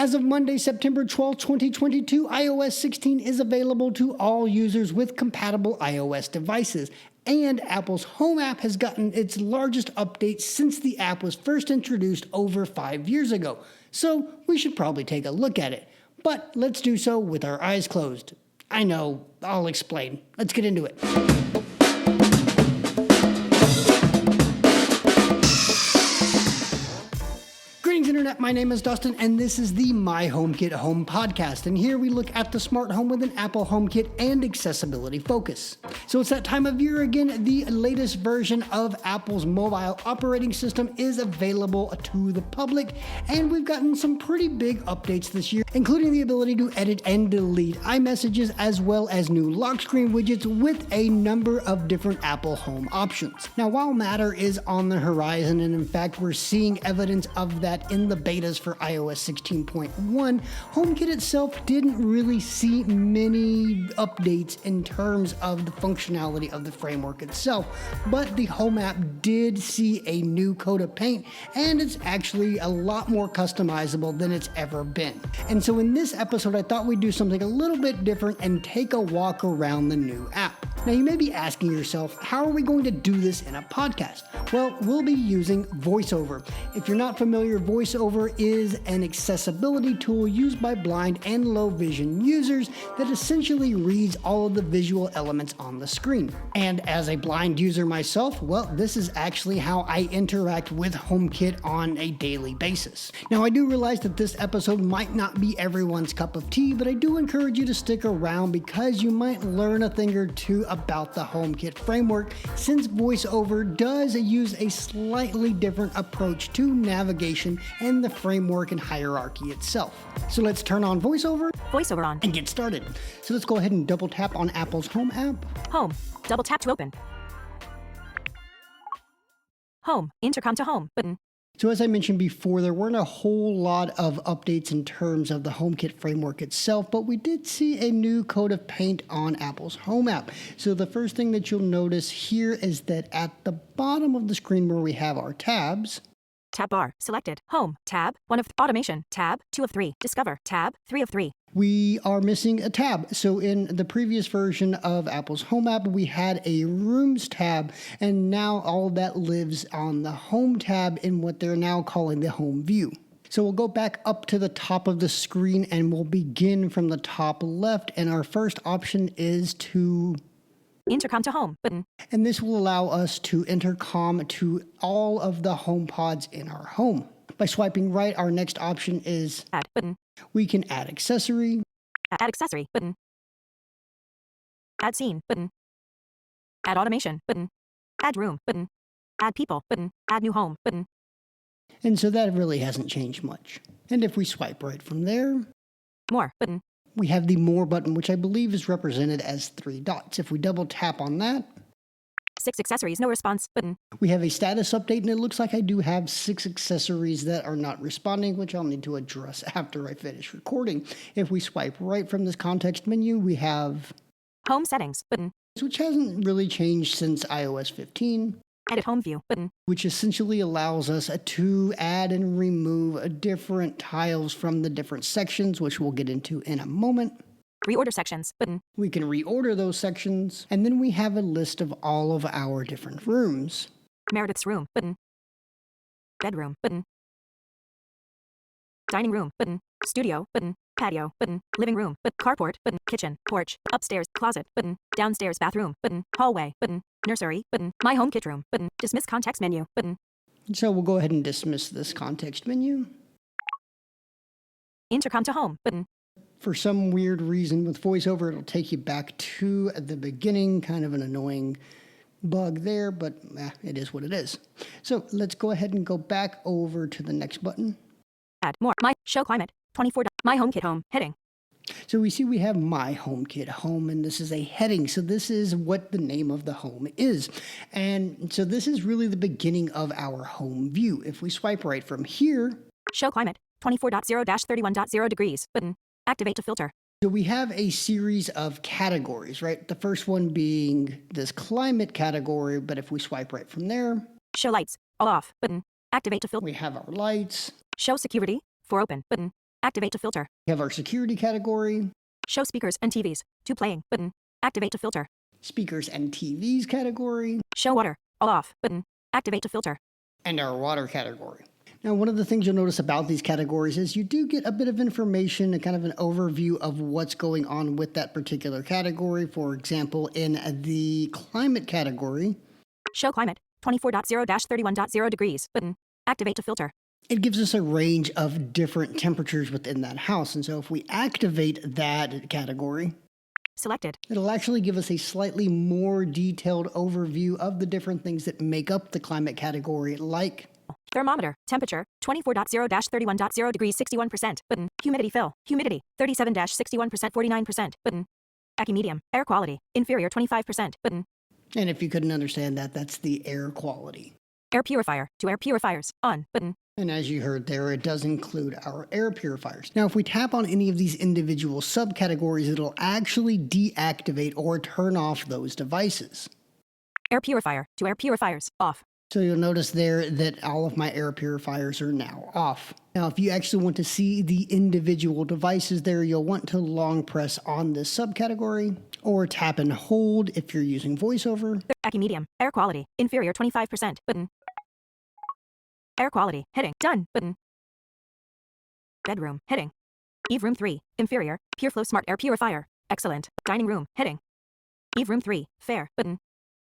As of Monday, September 12, 2022, iOS 16 is available to all users with compatible iOS devices. And Apple's Home app has gotten its largest update since the app was first introduced over 5 years ago. So we should probably take a look at it. But let's do so with our eyes closed. I know, I'll explain. Let's get into it. Greetings, Internet. My name is Dustin, and this is the My HomeKit Home Podcast. And here we look at the smart home with an Apple HomeKit and accessibility focus. So it's that time of year again. The latest version of Apple's mobile operating system is available to the public, and we've gotten some pretty big updates this year, including the ability to edit and delete iMessages, as well as new lock screen widgets with a number of different Apple Home options. Now, while Matter is on the horizon, and in fact we're seeing evidence of that in the betas for iOS 16.1, HomeKit itself didn't really see many updates in terms of the functionality of the framework itself, but the Home app did see a new coat of paint, and it's actually a lot more customizable than it's ever been. And so in this episode, I thought we'd do something a little bit different and take a walk around the new app. Now, you may be asking yourself, how are we going to do this in a podcast? Well, we'll be using VoiceOver. If you're not familiar, VoiceOver is an accessibility tool used by blind and low vision users that essentially reads all of the visual elements on the screen. And as a blind user myself, well, this is actually how I interact with HomeKit on a daily basis. Now, I do realize that this episode might not be everyone's cup of tea, but I do encourage you to stick around because you might learn a thing or two about the HomeKit framework, since VoiceOver does use a slightly different approach to navigation and the framework and hierarchy itself. So let's turn on VoiceOver on, and get started. So let's go ahead and double tap on Apple's Home app. Home, double tap to open. Home, intercom to home button. So as I mentioned before, there weren't a whole lot of updates in terms of the HomeKit framework itself, but we did see a new coat of paint on Apple's Home app. So the first thing that you'll notice here is that at the bottom of the screen where we have our tabs, Tab bar, selected. Home, tab, 1 of automation, tab, 2 of 3. Discover, tab, 3 of 3. we are missing a tab. So in the previous version of Apple's Home app, we had a Rooms tab, and now all of that lives on the Home tab in what they're now calling the Home view. So we'll go back up to the top of the screen and we'll begin from the top left, and our first option is to Intercom to home button. And this will allow us to intercom to all of the home pods in our home. By swiping right, our next option is Add button. We can add accessory. Add accessory button. Add scene button. Add automation button. Add room button. Add people button. Add new home button. And so that really hasn't changed much. And if we swipe right from there, More button. we have the More button, which I believe is represented as 3 dots. If we double tap on that, 6 accessories, no response button. we have a status update, and it looks like I do have 6 accessories that are not responding, which I'll need to address after I finish recording. If we swipe right from this context menu, we have Home settings button. which hasn't really changed since iOS 15, Edit home view button. which essentially allows us to add and remove different tiles from the different sections, which we'll get into in a moment. Reorder sections button. We can reorder those sections, and then we have a list of all of our different rooms. Meredith's room button. Bedroom button. Dining room button. Studio button. Patio button. Living room button. Carport button. Kitchen, porch, upstairs, closet button. Downstairs bathroom button. Hallway button. Nursery button. My HomeKit room button. Dismiss context menu button. So we'll go ahead and dismiss this context menu. Intercom to home button. For some weird reason with VoiceOver, it'll take you back to the beginning, kind of an annoying bug there, but it is what it is. So let's go ahead and go back over to the next button. Add more. My show climate 24. My HomeKit home heading. So we see we have My HomeKit Home, and this is a heading. So this is what the name of the home is. And so this is really the beginning of our home view. If we swipe right from here, Show climate 24.0-31.0 degrees button. Activate to filter. so we have a series of categories, right? The first one being this climate category, but if we swipe right from there, Show lights all off button. Activate to filter. we have our lights. Show security for open button. Activate to filter. We have our security category, Show speakers and TVs. To playing button. Activate to filter. speakers and TVs category, Show water. All off button. Activate to filter. and our water category. Now, one of the things you'll notice about these categories is you do get a bit of information, a kind of an overview of what's going on with that particular category. For example, in the climate category, Show climate. 24.0-31.0 degrees button. Activate to filter. it gives us a range of different temperatures within that house. And so if we activate that category, Selected. it'll actually give us a slightly more detailed overview of the different things that make up the climate category, like Thermometer. Temperature. 24.0-31.0 degrees 61% button. Humidity fill. Humidity. 37-61% 49% button. Accu medium. Air quality. Inferior 25% button. and if you couldn't understand that, that's the air quality. Air purifier. To air purifiers. On button. And as you heard there, it does include our air purifiers. Now, if we tap on any of these individual subcategories, it'll actually deactivate or turn off those devices. Air purifier. To air purifiers. Off. So you'll notice there that all of my air purifiers are now off. Now, if you actually want to see the individual devices there, you'll want to long press on this subcategory or tap and hold if you're using VoiceOver. Accu medium. Air quality. Inferior 25% button. Air quality. Heading. Done button. Bedroom. Heading. Eve room 3. Inferior. PureFlow Smart Air Purifier. Excellent. Dining room. Heading. Eve room 3. Fair button.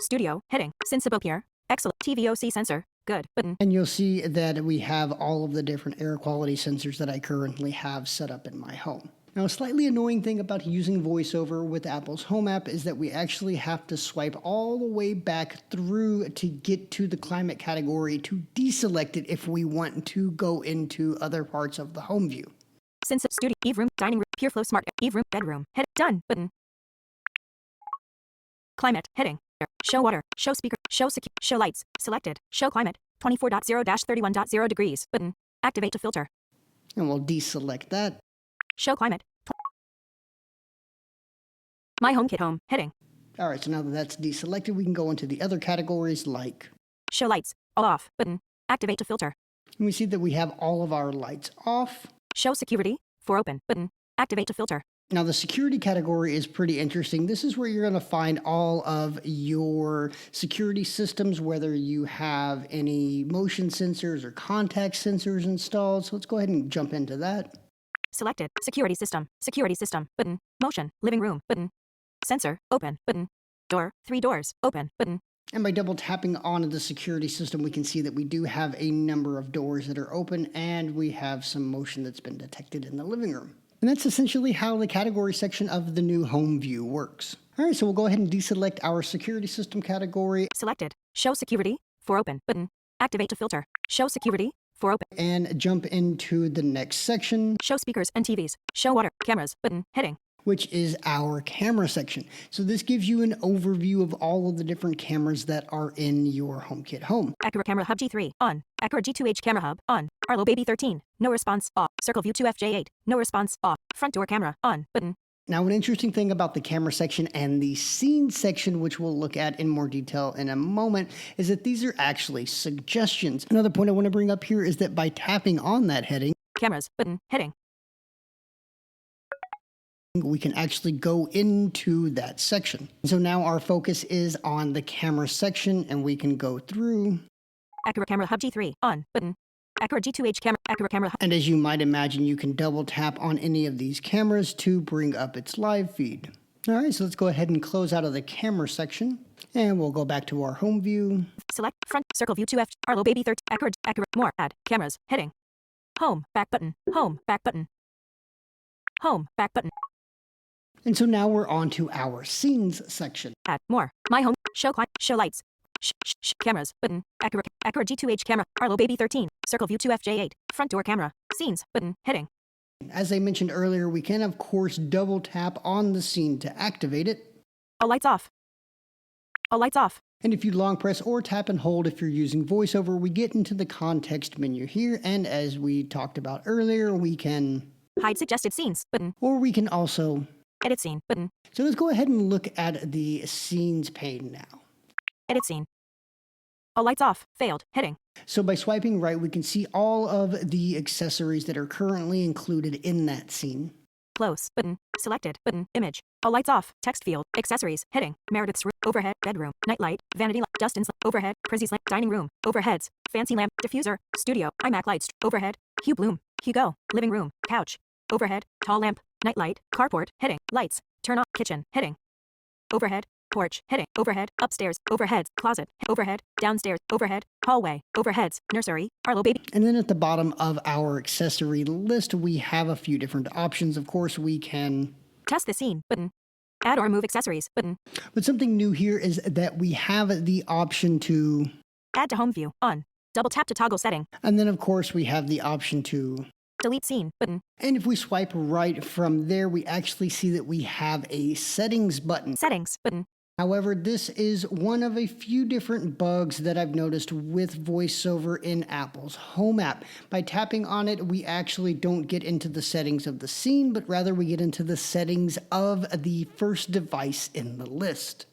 Studio. Heading. Sensible Pure. Excellent. TVOC sensor. Good button. And you'll see that we have all of the different air quality sensors that I currently have set up in my home. Now, a slightly annoying thing about using VoiceOver with Apple's Home app is that we actually have to swipe all the way back through to get to the climate category to deselect it if we want to go into other parts of the home view. Sensible Studio. Eve room. Dining room. PureFlow Smart. Eve room. Bedroom. Head. Done button. Climate. Heading. Show water. Show speaker. Show secure. Show lights. Selected. Show climate. 24.0-31.0 degrees button. Activate to filter. And we'll deselect that. Show climate. My HomeKit home. Heading. All right, so now that that's deselected, we can go into the other categories like, Show lights. All off button. Activate to filter. and we see that we have all of our lights off. Show security. For open button. Activate to filter. Now, the security category is pretty interesting. This is where you're going to find all of your security systems, whether you have any motion sensors or contact sensors installed. So let's go ahead and jump into that. Selected. Security system. Security system button. Motion. Living room button. Sensor. Open button. Door. 3 doors. Open button. And by double tapping on the security system, we can see that we do have a number of doors that are open, and we have some motion that's been detected in the living room. And that's essentially how the category section of the new home view works. All right, so we'll go ahead and deselect our security system category Selected. Show security. For open button. Activate to filter. Show security. For open. and jump into the next section, Show speakers and TVs. Show water. Cameras button. Heading. which is our camera section. So this gives you an overview of all of the different cameras that are in your HomeKit home. Acura Camera Hub G3 on. Acura G2H Camera Hub on. Arlo Baby 13. No response. Off. Circle View 2FJ8. No response. Off. Front door camera on. Button. Now, an interesting thing about the camera section and the scene section, which we'll look at in more detail in a moment, is that these are actually suggestions. Another point I want to bring up here is that by tapping on that heading, Cameras button. Heading. we can actually go into that section. So now our focus is on the camera section, and we can go through. Acura Camera Hub G3 on. Button. Acura G2H Camera. Acura Camera Hub. And as you might imagine, you can double tap on any of these cameras to bring up its live feed. All right, so let's go ahead and close out of the camera section, and we'll go back to our home view. Select front circle view 2F. Arlo Baby 13. Acura. More. Add. Cameras. Heading. Home. Back button. Home. Back button. Home. Back button. And so now we're on to our scenes section. Add. More. My home. Show client. Show lights. Cameras. Button. Acura G2H camera. Arlo Baby 13. Circle view 2FJ8. Front door camera. Scenes. Button. Heading. As I mentioned earlier, we can of course double tap on the scene to activate it. All lights off. All lights off. And if you long press or tap and hold if you're using VoiceOver, we get into the context menu here. And as we talked about earlier, we can, Hide suggested scenes. Button. or we can also. Edit scene. Button. So let's go ahead and look at the scenes pane now. Edit scene. All lights off. Failed. Heading. So by swiping right, we can see all of the accessories that are currently included in that scene. Close. Button. Selected. Button. Image. All lights off. Text field. Accessories. Heading. Meredith's room. Overhead. Bedroom. Nightlight. Vanity light. Dustin's overhead. Prizzy's lamp. Dining room. Overheads. Fancy lamp. Diffuser. Studio. iMac lights. Overhead. Hugh Bloom. Hugo. Living room. Couch. Overhead. Tall lamp. Nightlight. Carport. Heading. Lights. Turn off. Kitchen. Heading. Overhead. Porch. Heading. Overhead. Upstairs. Overheads. Closet. Overhead. Downstairs. Overhead. Hallway. Overheads. Nursery. Arlo baby. And then at the bottom of our accessory list, we have a few different options. Of course, we can Test the scene. Button. Add or remove accessories. Button. But something new here is that we have the option to Add to home view. On. Double tap to toggle setting. and then of course we have the option to Delete scene. Button. and if we swipe right from there, we actually see that we have a settings button. Settings. Button. However, this is one of a few different bugs that I've noticed with VoiceOver in Apple's Home app. By tapping on it, we actually don't get into the settings of the scene, but rather we get into the settings of the first device in the list.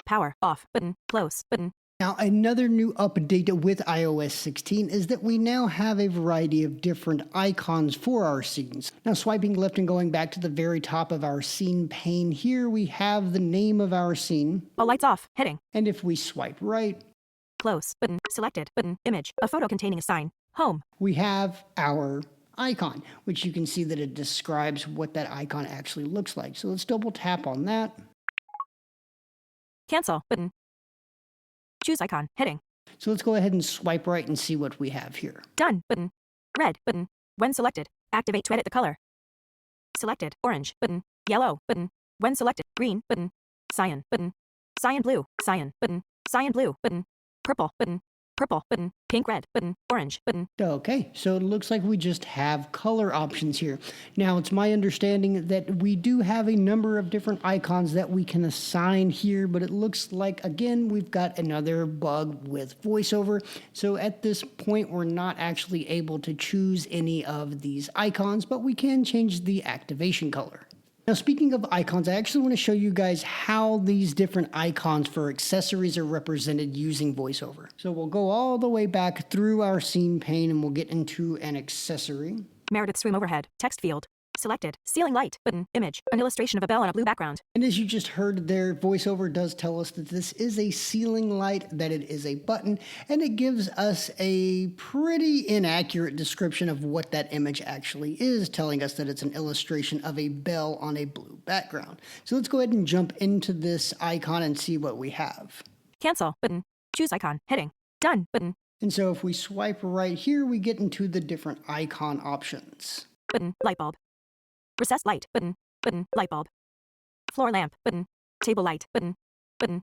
Power. Off. Button. Close. Button. Now, another new update with iOS 16 is that we now have a variety of different icons for our scenes. Now, swiping left and going back to the very top of our scene pane here, we have the name of our scene. All lights off. Heading. And if we swipe right, Close. Button. Selected. Button. Image. A photo containing a sign. Home. we have our icon, which you can see that it describes what that icon actually looks like. So let's double tap on that. Cancel. Button. Choose icon. Heading. So let's go ahead and swipe right and see what we have here. Done. Button. Red. Button. When selected. Activate to edit the color. Selected. Orange. Button. Yellow. Button. When selected. Green. Button. Cyan. Button. Cyan blue. Cyan. Button. Cyan blue. Button. Purple. Button. Purple. Button. Pink. Red. Button. Orange. Button. Okay, so it looks like we just have color options here. Now, it's my understanding that we do have a number of different icons that we can assign here, but it looks like, again, we've got another bug with VoiceOver. So at this point, we're not actually able to choose any of these icons, but we can change the activation color. Now, speaking of icons, I actually want to show you guys how these different icons for accessories are represented using VoiceOver. So we'll go all the way back through our scene pane and we'll get into an accessory. Meredith's room overhead. Text field. Selected. Ceiling light. Button. Image. An illustration of a bell on a blue background. And as you just heard there, VoiceOver does tell us that this is a ceiling light, that it is a button, and it gives us a pretty inaccurate description of what that image actually is, telling us that it's an illustration of a bell on a blue background. So let's go ahead and jump into this icon and see what we have. Cancel. Button. Choose icon. Heading. Done. Button. And so if we swipe right here, we get into the different icon options. Button. Light bulb. Recessed light. Button. Button. Light bulb. Floor lamp. Button. Table light. Button. Button.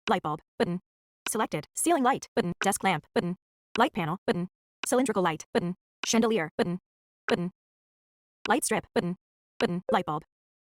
Light bulb. Button. Selected. Ceiling light. Button. Desk lamp. Button. Light panel. Button. Cylindrical light. Button. Chandelier. Button. Button. Light strip. Button. Button. Light bulb.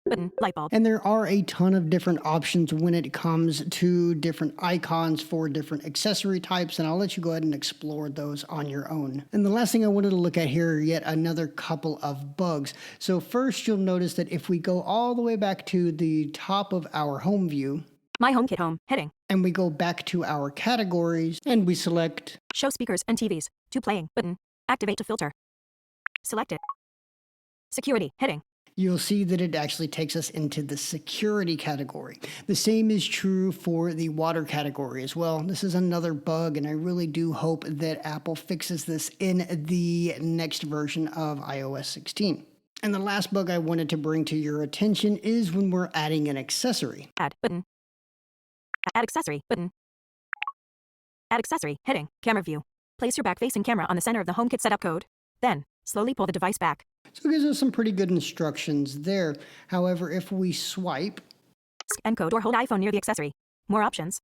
Button. Light bulb. And there are a ton of different options when it comes to different icons for different accessory types, and I'll let you go ahead and explore those on your own. And the last thing I wanted to look at here are yet another couple of bugs. So first, you'll notice that if we go all the way back to the top of our home view, My HomeKit home. Heading. and we go back to our categories, and we select Show speakers and TVs. To playing. Button. Activate to filter. Selected. Security. Heading. you'll see that it actually takes us into the security category. The same is true for the water category as well. This is another bug, and I really do hope that Apple fixes this in the next version of iOS 16. And the last bug I wanted to bring to your attention is when we're adding an accessory. Add button. Add accessory button. Add accessory heading. Camera view. Place your back-facing camera on the center of the HomeKit setup code. Then, slowly pull the device back. So it gives us some pretty good instructions there. However, if we swipe, Scan code or hold iPhone near the accessory. More options.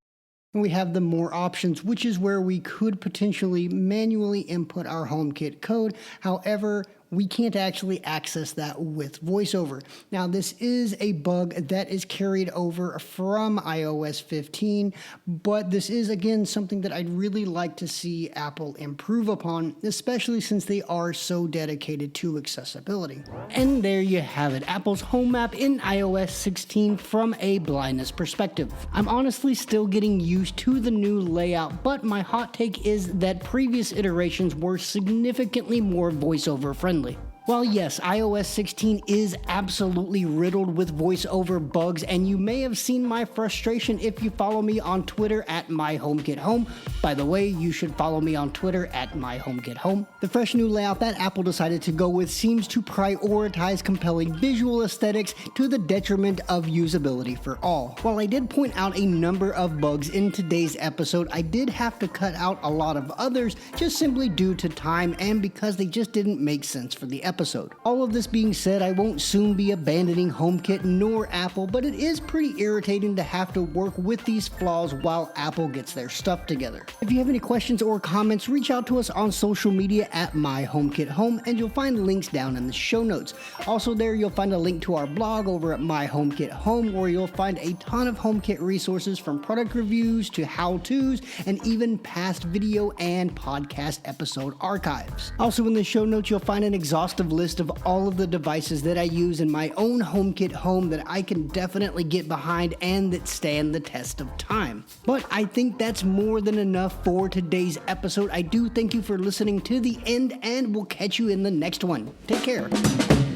and we have the more options, which is where we could potentially manually input our HomeKit code. However, we can't actually access that with VoiceOver. Now, this is a bug that is carried over from iOS 15, but this is, again, something that I'd really like to see Apple improve upon, especially since they are so dedicated to accessibility. And there you have it, Apple's home app in iOS 16 from a blindness perspective. I'm honestly still getting used to the new layout, but my hot take is that previous iterations were significantly more VoiceOver friendly. While yes, iOS 16 is absolutely riddled with VoiceOver bugs, and you may have seen my frustration if you follow me on Twitter at myHomeKitHome. By the way, you should follow me on Twitter at myHomeKitHome. The fresh new layout that Apple decided to go with seems to prioritize compelling visual aesthetics to the detriment of usability for all. While I did point out a number of bugs in today's episode, I did have to cut out a lot of others just simply due to time and because they just didn't make sense for the episode. All of this being said, I won't soon be abandoning HomeKit nor Apple, but it is pretty irritating to have to work with these flaws while Apple gets their stuff together. If you have any questions or comments, reach out to us on social media at myHomeKitHome, and you'll find links down in the show notes. Also there, you'll find a link to our blog over at myHomeKitHome, where you'll find a ton of HomeKit resources from product reviews to how-tos, and even past video and podcast episode archives. Also in the show notes, you'll find an exhaustive list of all of the devices that I use in my own HomeKit home that I can definitely get behind and that stand the test of time. But I think that's more than enough for today's episode. I do thank you for listening to the end, and we'll catch you in the next one. Take care.